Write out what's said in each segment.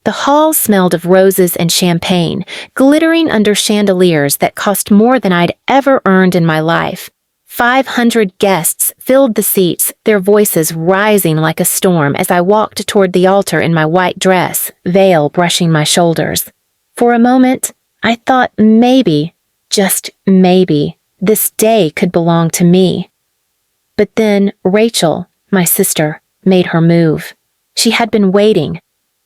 The hall smelled of roses and champagne, glittering under chandeliers that cost more than I'd ever earned in my life. 500 guests filled the seats, their voices rising like a storm as I walked toward the altar in my white dress, veil brushing my shoulders. For a moment, I thought maybe, just maybe, this day could belong to me. But then Rachel, my sister, made her move. She had been waiting.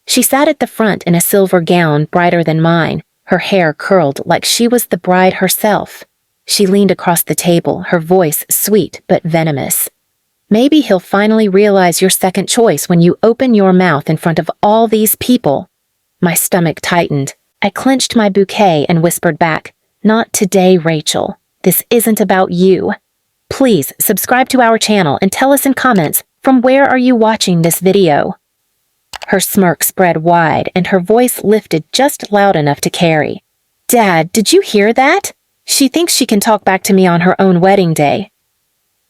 She sat at the front in a silver gown brighter than mine, her hair curled like she was the bride herself. She leaned across the table, her voice sweet but venomous. "Maybe he'll finally realize your second choice when you open your mouth in front of all these people." My stomach tightened. I clenched my bouquet and whispered back, "Not today, Rachel. This isn't about you. Please subscribe to our channel and tell us in comments, from where are you watching this video?" Her smirk spread wide and her voice lifted just loud enough to carry. "Dad, did you hear that? She thinks she can talk back to me on her own wedding day."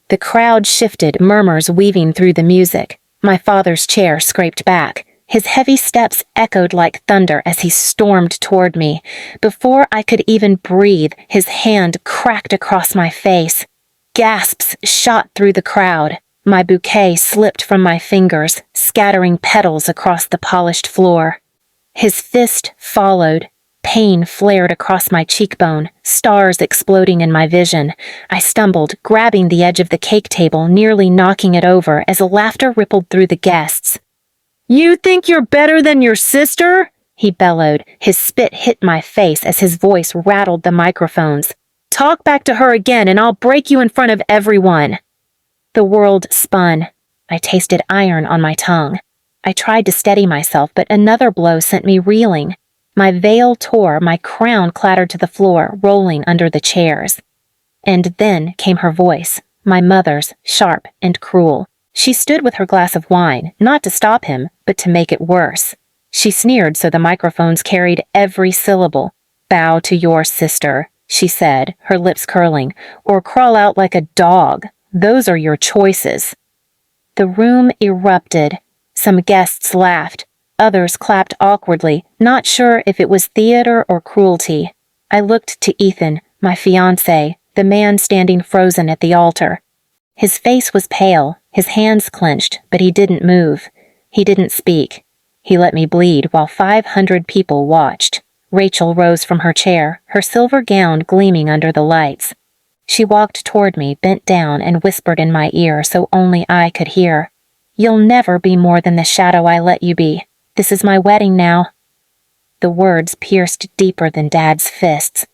The crowd shifted, murmurs weaving through the music. My father's chair scraped back. His heavy steps echoed like thunder as he stormed toward me. Before I could even breathe, his hand cracked across my face. Gasps shot through the crowd. My bouquet slipped from my fingers, scattering petals across the polished floor. His fist followed. Pain flared across my cheekbone, stars exploding in my vision. I stumbled, grabbing the edge of the cake table, nearly knocking it over as laughter rippled through the guests. "You think you're better than your sister?" he bellowed. His spit hit my face as his voice rattled the microphones. "Talk back to her again and I'll break you in front of everyone." The world spun. I tasted iron on my tongue. I tried to steady myself, but another blow sent me reeling. My veil tore, my crown clattered to the floor, rolling under the chairs. And then came her voice, my mother's, sharp and cruel. She stood with her glass of wine, not to stop him, but to make it worse. She sneered so the microphones carried every syllable. "Bow to your sister," she said, her lips curling, "or crawl out like a dog. Those are your choices." The room erupted. Some guests laughed. Others clapped awkwardly, not sure if it was theater or cruelty. I looked to Ethan, my fiance, the man standing frozen at the altar. His face was pale, his hands clenched, but he didn't move. He didn't speak. He let me bleed while 500 people watched. Rachel rose from her chair, her silver gown gleaming under the lights. She walked toward me, bent down, and whispered in my ear so only I could hear. "You'll never be more than the shadow I let you be. This is my wedding now." The words pierced deeper than Dad's fists.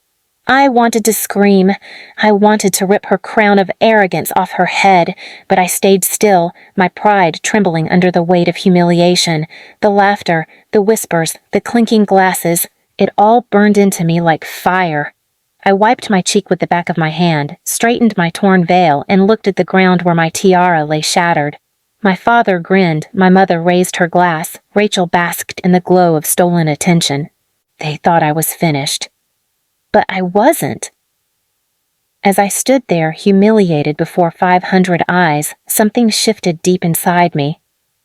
I wanted to scream. I wanted to rip her crown of arrogance off her head, but I stayed still, my pride trembling under the weight of humiliation. The laughter, the whispers, the clinking glasses, it all burned into me like fire. I wiped my cheek with the back of my hand, straightened my torn veil, and looked at the ground where my tiara lay shattered. My father grinned, my mother raised her glass, Rachel basked in the glow of stolen attention. They thought I was finished. But I wasn't. As I stood there, humiliated before 500 eyes, something shifted deep inside me.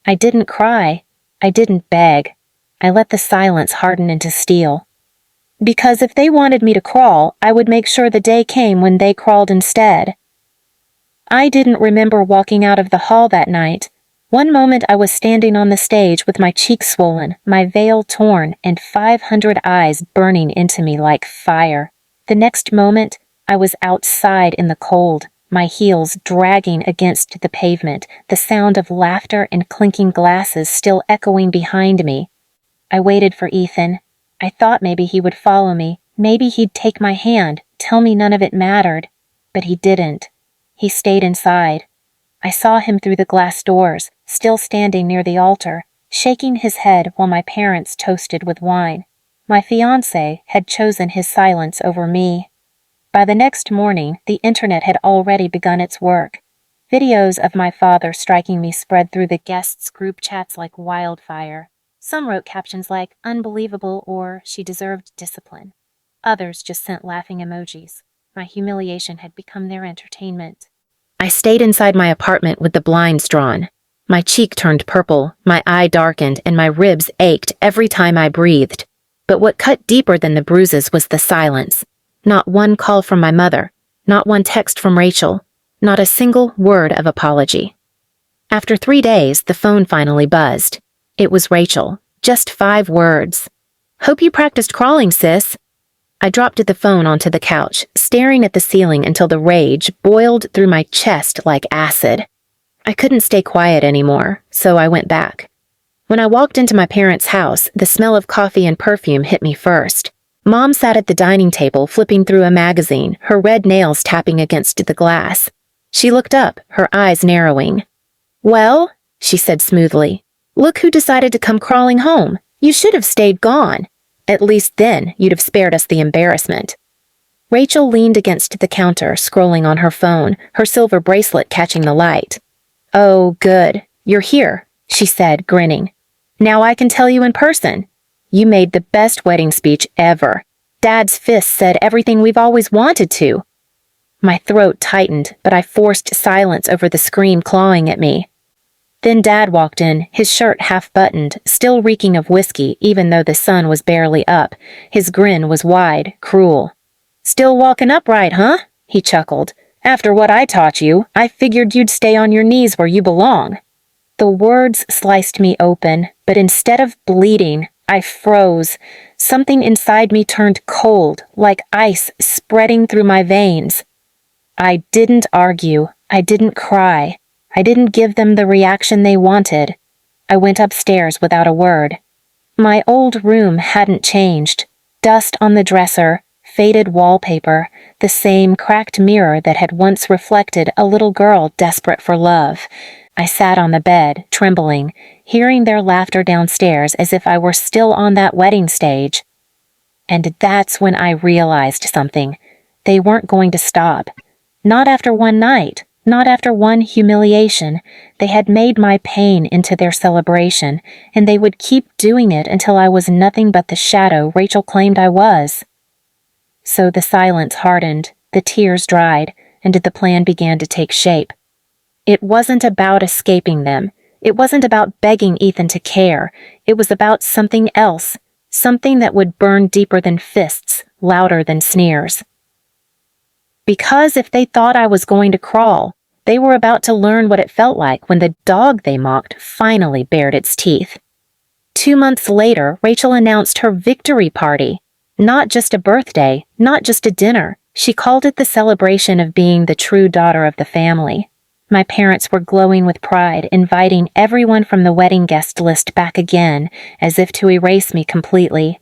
I didn't cry. I didn't beg. I let the silence harden into steel. Because if they wanted me to crawl, I would make sure the day came when they crawled instead. I didn't remember walking out of the hall that night. One moment I was standing on the stage with my cheeks swollen, my veil torn, and 500 eyes burning into me like fire. The next moment, I was outside in the cold, my heels dragging against the pavement, the sound of laughter and clinking glasses still echoing behind me. I waited for Ethan. I thought maybe he would follow me, maybe he'd take my hand, tell me none of it mattered. But he didn't. He stayed inside. I saw him through the glass doors, still standing near the altar, shaking his head while my parents toasted with wine. My fiance had chosen his silence over me. By the next morning, the internet had already begun its work. Videos of my father striking me spread through the guests' group chats like wildfire. Some wrote captions like, "Unbelievable," or "She deserved discipline." Others just sent laughing emojis. My humiliation had become their entertainment. I stayed inside my apartment with the blinds drawn. My cheek turned purple, my eye darkened, and my ribs ached every time I breathed. But what cut deeper than the bruises was the silence. Not one call from my mother, not one text from Rachel, not a single word of apology. After 3 days, the phone finally buzzed. It was Rachel. Just 5 words. "Hope you practiced crawling, sis." I dropped the phone onto the couch, staring at the ceiling until the rage boiled through my chest like acid. I couldn't stay quiet anymore, so I went back. When I walked into my parents' house, the smell of coffee and perfume hit me first. Mom sat at the dining table flipping through a magazine, her red nails tapping against the glass. She looked up, her eyes narrowing. "Well," she said smoothly, "look who decided to come crawling home. You should have stayed gone. At least then you'd have spared us the embarrassment." Rachel leaned against the counter, scrolling on her phone, her silver bracelet catching the light. "Oh, good. You're here," she said, grinning. "Now I can tell you in person. You made the best wedding speech ever. Dad's fist said everything we've always wanted to." My throat tightened, but I forced silence over the scream clawing at me. Then Dad walked in, his shirt half-buttoned, still reeking of whiskey even though the sun was barely up. His grin was wide, cruel. "Still walking upright, huh?" he chuckled. "After what I taught you, I figured you'd stay on your knees where you belong." The words sliced me open, but instead of bleeding, I froze. Something inside me turned cold, like ice spreading through my veins. I didn't argue. I didn't cry. I didn't give them the reaction they wanted. I went upstairs without a word. My old room hadn't changed. Dust on the dresser, faded wallpaper, the same cracked mirror that had once reflected a little girl desperate for love. I sat on the bed, trembling, hearing their laughter downstairs as if I were still on that wedding stage. And that's when I realized something. They weren't going to stop. Not after one night. Not after one humiliation. They had made my pain into their celebration, and they would keep doing it until I was nothing but the shadow Rachel claimed I was. So the silence hardened, the tears dried, and the plan began to take shape. It wasn't about escaping them. It wasn't about begging Ethan to care. It was about something else, something that would burn deeper than fists, louder than sneers. Because if they thought I was going to crawl, they were about to learn what it felt like when the dog they mocked finally bared its teeth. 2 months later, Rachel announced her victory party. Not just a birthday, not just a dinner. She called it the celebration of being the true daughter of the family. My parents were glowing with pride, inviting everyone from the wedding guest list back again, as if to erase me completely.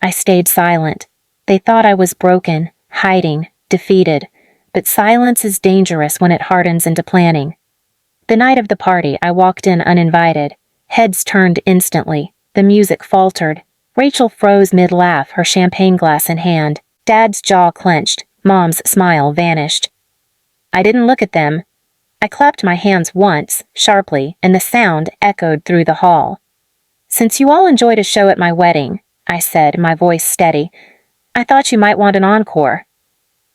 I stayed silent. They thought I was broken, hiding, defeated, but silence is dangerous when it hardens into planning. The night of the party, I walked in uninvited. Heads turned instantly. The music faltered. Rachel froze mid-laugh, her champagne glass in hand. Dad's jaw clenched. Mom's smile vanished. I didn't look at them. I clapped my hands once, sharply, and the sound echoed through the hall. "Since you all enjoyed a show at my wedding," I said, my voice steady, "I thought you might want an encore."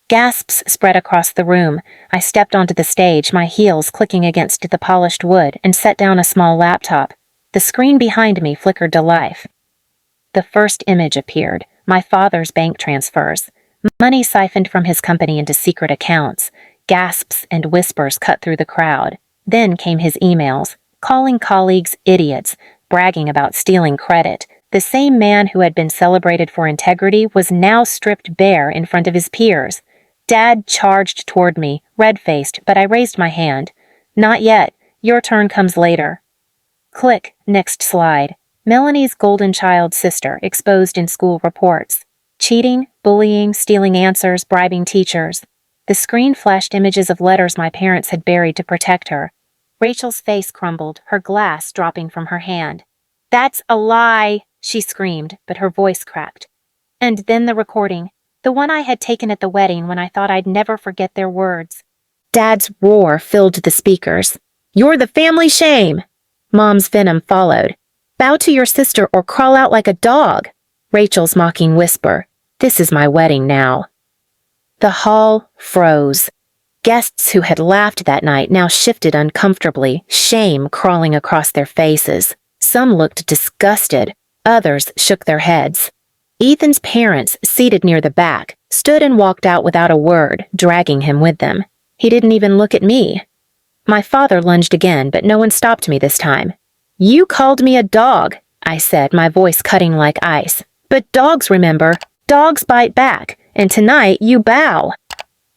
Gasps spread across the room. I stepped onto the stage, my heels clicking against the polished wood, and set down a small laptop. The screen behind me flickered to life. The first image appeared, my father's bank transfers. Money siphoned from his company into secret accounts. Gasps and whispers cut through the crowd. Then came his emails, calling colleagues idiots, bragging about stealing credit. The same man who had been celebrated for integrity was now stripped bare in front of his peers. Dad charged toward me, red-faced, but I raised my hand. "Not yet. Your turn comes later." Click, next slide. Melanie's golden child sister exposed in school reports. Cheating, bullying, stealing answers, bribing teachers. The screen flashed images of letters my parents had buried to protect her. Rachel's face crumbled, her glass dropping from her hand. "That's a lie," she screamed, but her voice cracked. And then the recording, the one I had taken at the wedding when I thought I'd never forget their words. Dad's roar filled the speakers. "You're the family shame!" Mom's venom followed. "Bow to your sister or crawl out like a dog." Rachel's mocking whisper. "This is my wedding now." The hall froze. Guests who had laughed that night now shifted uncomfortably, shame crawling across their faces. Some looked disgusted, others shook their heads. Ethan's parents, seated near the back, stood and walked out without a word, dragging him with them. He didn't even look at me. My father lunged again, but no one stopped me this time. "You called me a dog," I said, my voice cutting like ice. "But dogs, remember, dogs bite back, and tonight you bow."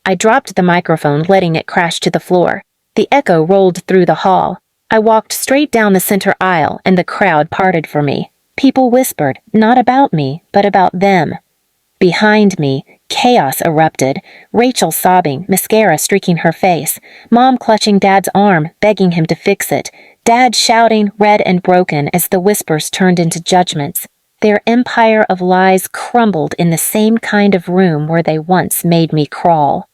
I dropped the microphone, letting it crash to the floor. The echo rolled through the hall. I walked straight down the center aisle, and the crowd parted for me. People whispered, not about me, but about them. Behind me, chaos erupted, Rachel sobbing, mascara streaking her face, Mom clutching Dad's arm, begging him to fix it, Dad shouting, red and broken, as the whispers turned into judgments. Their empire of lies crumbled in the same kind of room where they once made me crawl.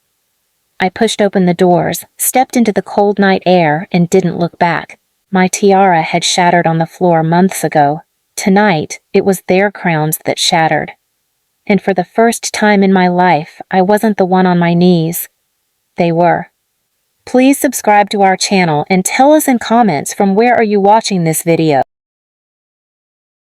I pushed open the doors, stepped into the cold night air, and didn't look back. My tiara had shattered on the floor months ago. Tonight, it was their crowns that shattered. And for the first time in my life, I wasn't the one on my knees. They were. Please subscribe to our channel and tell us in comments from where are you watching this video.